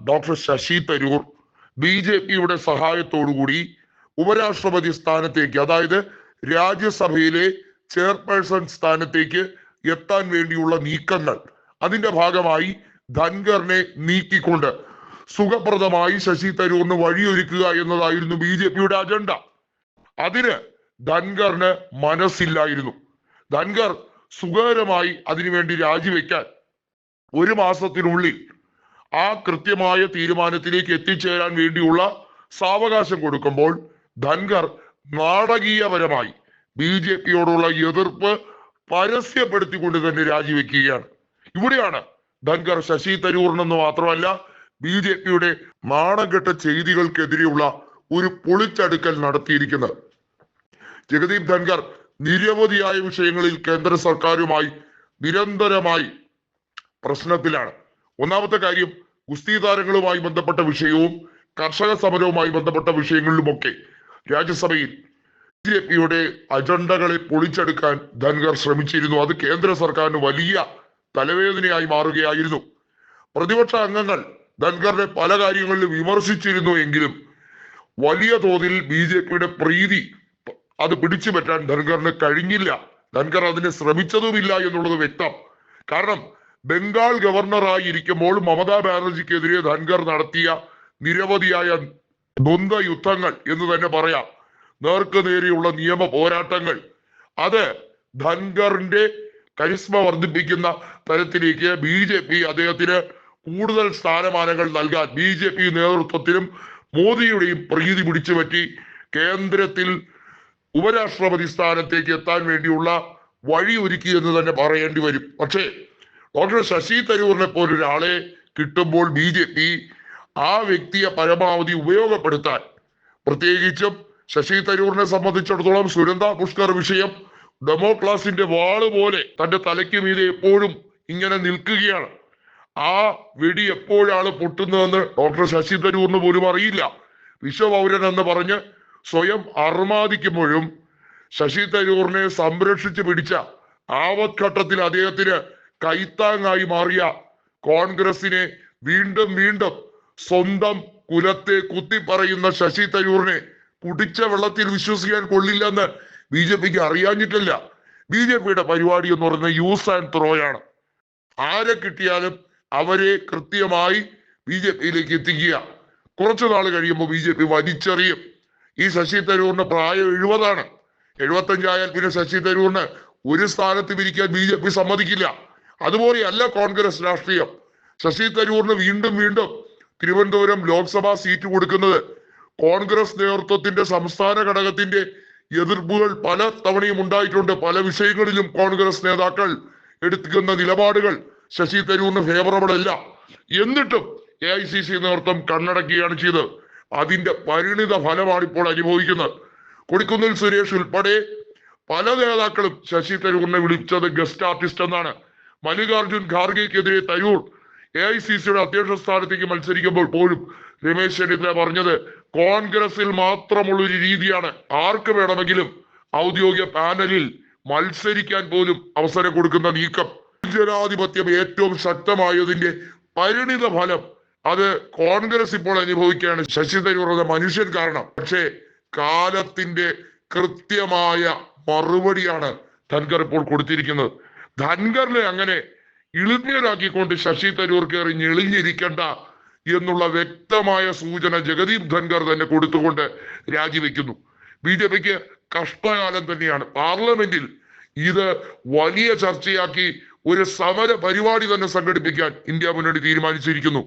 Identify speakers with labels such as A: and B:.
A: Doctor Sasi Tharoor BJPയുടെ സഹായത്തോടുകൂടി ഉപരാഷ്ട്രപതി സ്ഥാനത്തേക്ക്, അതായത് രാജ്യസഭയിലെ ചെയർപേഴ്സൺ സ്ഥാനത്തേക്ക് എത്താൻ വേണ്ടിയുള്ള നീക്കങ്ങൾ, അതിന്റെ ഭാഗമായി ധൻഖറിനെ നീക്കിക്കൊണ്ട് സുഖപ്രദമായി ശശി തരൂറിന് വഴിയൊരുക്കുക എന്നതായിരുന്നു BJPയുടെ അജണ്ട. അതിന് ധൻഖറിന് മനസ്സില്ലായിരുന്നു. ധൻഖർ സുഖകരമായി അതിനുവേണ്ടി രാജിവെക്കാൻ 1 മാസത്തിനുള്ളിൽ ആ കൃത്യമായ തീരുമാനത്തിലേക്ക് എത്തിച്ചേരാൻ വേണ്ടിയുള്ള സാവകാശം കൊടുക്കുമ്പോൾ ധൻഖർ നാടകീയപരമായി BJPയോടുള്ള എതിർപ്പ് പരസ്യപ്പെടുത്തിക്കൊണ്ട് തന്നെ രാജിവെക്കുകയാണ്. ഇവിടെയാണ് ധൻഖർ ശശി തരൂറിനെന്ന് മാത്രമല്ല BJPയുടെ നാണംകെട്ട ചെയ്തികൾക്കെതിരെയുള്ള ഒരു പൊളിച്ചടുക്കൽ നടത്തിയിരിക്കുന്നത്. ജഗദീപ് ധൻഖർ നിരവധിയായ വിഷയങ്ങളിൽ കേന്ദ്ര സർക്കാരുമായി നിരന്തരമായി പ്രശ്നത്തിലാണ്. ഒന്നാമത്തെ കാര്യം, ഗുസ്തി താരങ്ങളുമായി ബന്ധപ്പെട്ട വിഷയവും കർഷക സമരവുമായി ബന്ധപ്പെട്ട വിഷയങ്ങളിലുമൊക്കെ രാജ്യസഭയിൽ BJPയുടെ അജണ്ടകളെ പൊളിച്ചെടുക്കാൻ ധൻഖർ ശ്രമിച്ചിരുന്നു. അത് കേന്ദ്ര സർക്കാരിന് വലിയ തലവേദനയായി മാറുകയായിരുന്നു. പ്രതിപക്ഷ അംഗങ്ങൾ ധൻഖറിനെ പല കാര്യങ്ങളിലും വിമർശിച്ചിരുന്നു എങ്കിലും വലിയ തോതിൽ BJPയുടെ പ്രീതി അത് പിടിച്ചു പറ്റാൻ ധൻഖറിന് കഴിഞ്ഞില്ല. ധൻഖർ അതിന് ശ്രമിച്ചതുമില്ല എന്നുള്ളത് വ്യക്തം. കാരണം ബംഗാൾ ഗവർണറായി ഇരിക്കുമ്പോൾ മമതാ ബാനർജിക്കെതിരെ ധൻഖർ നടത്തിയ നിരവധിയായ ദ്വന്ദ്വ യുദ്ധങ്ങൾ എന്ന് തന്നെ പറയാം, നേർക്ക് നേരെയുള്ള നിയമ പോരാട്ടങ്ങൾ, അത് ധൻഖറിന്റെ കരിസ്മ വർദ്ധിപ്പിക്കുന്ന തരത്തിലേക്ക് BJP അദ്ദേഹത്തിന് കൂടുതൽ സ്ഥാനമാനങ്ങൾ നൽകാൻ BJP നേതൃത്വത്തിനും മോദിയുടെയും പ്രീതി പിടിച്ചു പറ്റി കേന്ദ്രത്തിൽ ഉപരാഷ്ട്രപതി സ്ഥാനത്തേക്ക് എത്താൻ വേണ്ടിയുള്ള വഴി ഒരുക്കി എന്ന് തന്നെ പറയേണ്ടി വരും. പക്ഷേ ഡോക്ടർ ശശി തരൂറിനെ പോലൊരാളെ കിട്ടുമ്പോൾ BJP ആ വ്യക്തിയെ പരമാവധി ഉപയോഗപ്പെടുത്താൻ, പ്രത്യേകിച്ചും ശശി തരൂറിനെ സംബന്ധിച്ചിടത്തോളം സുനന്ദ പുഷ്കർ വിഷയം ഡെമോക്രാസിന്റെ വാള് പോലെ തന്റെ തലയ്ക്ക് മീതെ എപ്പോഴും ഇങ്ങനെ നിൽക്കുകയാണ്. ആ വെടി എപ്പോഴാണ് പൊട്ടുന്നതെന്ന് ഡോക്ടർ ശശി തരൂറിന് പോലും അറിയില്ല. വിശ്വപൗരൻ എന്ന് പറഞ്ഞ് സ്വയം അർമാദിക്കുമ്പോഴും ശശി തരൂറിനെ സംരക്ഷിച്ചു പിടിച്ച ആപത്ഘട്ടത്തിൽ അദ്ദേഹത്തിന് കൈത്താങ്ങായി മാറിയ കോൺഗ്രസിനെ വീണ്ടും വീണ്ടും സ്വന്തം കുലത്തെ കുത്തിപ്പറയുന്ന ശശി തരൂറിനെ കുടിച്ച വെള്ളത്തിൽ വിശ്വസിക്കാൻ കൊള്ളില്ലെന്ന് BJPക്ക് അറിയാഞ്ഞിട്ടില്ല. BJPയുടെ പരിപാടി എന്ന് പറയുന്നത് യൂസ് ആൻഡ് ത്രോയാണ്. ആരെ കിട്ടിയാലും അവരെ കൃത്യമായി BJPയിലേക്ക് എത്തിക്കുക. കുറച്ചു നാൾ കഴിയുമ്പോൾ BJP വലിച്ചെറിയും. ഈ ശശി തരൂറിന്റെ പ്രായം 70 75 ആയാൽ പിന്നെ ശശി തരൂറിന് ഒരു സ്ഥാനത്ത് ഇരിക്കാൻ BJP സമ്മതിക്കില്ല. അതുപോലെയല്ല കോൺഗ്രസ് രാഷ്ട്രീയം. ശശി തരൂറിന് വീണ്ടും വീണ്ടും തിരുവനന്തപുരം ലോക്സഭാ സീറ്റ് കൊടുക്കുന്നത് കോൺഗ്രസ് നേതൃത്വത്തിന്റെ സംസ്ഥാന ഘടകത്തിന്റെ എതിർപ്പുകൾ പല തവണയും ഉണ്ടായിട്ടുണ്ട്. പല വിഷയങ്ങളിലും കോൺഗ്രസ് നേതാക്കൾ എടുക്കുന്ന നിലപാടുകൾ ശശി തരൂറിന് ഫേവറബിൾ അല്ല. എന്നിട്ടും AICC നേതൃത്വം കണ്ണടക്കുകയാണ് ചെയ്തത്. അതിന്റെ പരിണിത ഫലമാണ് ഇപ്പോൾ അനുഭവിക്കുന്നത്. കൊടിക്കുന്നിൽ സുരേഷ് ഉൾപ്പെടെ പല നേതാക്കളും ശശി തരൂറിനെ വിളിച്ചത് ഗസ്റ്റ് ആർട്ടിസ്റ്റ് എന്നാണ്. മല്ലികാർജുൻ ഖാർഗെക്കെതിരെ തരൂർ AICCയുടെ അധ്യക്ഷ സ്ഥാനത്തേക്ക് മത്സരിക്കുമ്പോൾ പോലും രമേശ് ചെന്നിത്തല പറഞ്ഞത് കോൺഗ്രസിൽ മാത്രമുള്ളൊരു രീതിയാണ്, ആർക്ക് വേണമെങ്കിലും ഔദ്യോഗിക പാനലിൽ മത്സരിക്കാൻ പോലും അവസരം കൊടുക്കുന്ന നീക്കം. ജനാധിപത്യം ഏറ്റവും ശക്തമായതിന്റെ പരിണിത ഫലം അത് കോൺഗ്രസ് ഇപ്പോൾ അനുഭവിക്കുകയാണ്. ശശി തരൂർ എന്ന മനുഷ്യൻ കാരണം. പക്ഷേ കാലത്തിന്റെ കൃത്യമായ മറുപടിയാണ് ധൻഖർ ഇപ്പോൾ കൊടുത്തിരിക്കുന്നത്. ധൻഖറിനെ അങ്ങനെ ഇളിഞ്ഞരാക്കിക്കൊണ്ട് ശശി തരൂർ കയറി ഞെളിഞ്ഞിരിക്കണ്ട എന്നുള്ള വ്യക്തമായ സൂചന ജഗദീപ് ധൻഖർ തന്നെ കൊടുത്തുകൊണ്ട് രാജിവെക്കുന്നു. BJPക്ക് കഷ്ടകാലം തന്നെയാണ്. പാർലമെന്റിൽ ഇത് വലിയ ചർച്ചയാക്കി ഒരു സമര പരിപാടി തന്നെ സംഘടിപ്പിക്കാൻ ഇന്ത്യ മുന്നണി തീരുമാനിച്ചിരിക്കുന്നു.